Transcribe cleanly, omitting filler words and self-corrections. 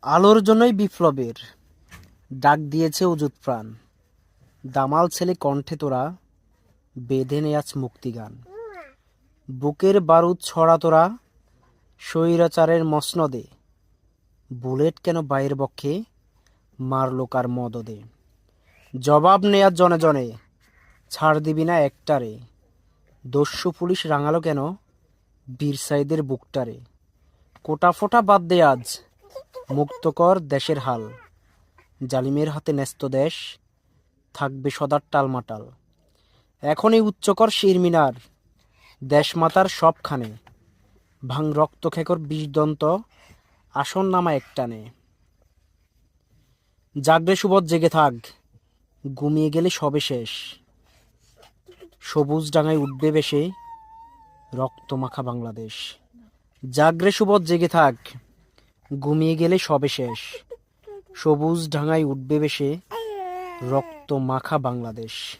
আলোর জন্যই বিপ্লবের ডাক দিয়েছে অযুত প্রাণ। দামাল ছেলে কণ্ঠে তোরা বেঁধে নে আজ মুক্তিগান। বুকের বারুদ ছড়া তোরা স্বৈরাচারের মসনদে। বুলেট কেন বাইয়ের বক্ষে মারলো কার মদদে। জবাব নেয়ার জনে জনে ছাড় দিবি না একটারে। দস্যু পুলিশ রাঙালো কেন বীর সাইদের বুকটারে। কোটা ফোটা বাদ দে আজ মুক্ত কর দেশের হাল। জালিমের হাতে ন্যস্ত দেশ থাকবে সদার টালমাটাল। এখনই উচ্চকর শিরমিনার দেশমাতার সবখানে। ভাঙ রক্ত খেকর বিষদন্ত আসন নামা একটানে। জাগরে সুবোধ জেগে থাক ঘুমিয়ে গেলে সবে শেষ। সবুজ ডাঙায় উঠবে বেশে রক্ত মাখা বাংলাদেশ। জাগরে সুবোধ জেগে থাক ঘুমিয়ে গেলে সবে শেষ। সবুজ ডাঙায় উঠবে বেশে রক্ত মাখা বাংলাদেশ।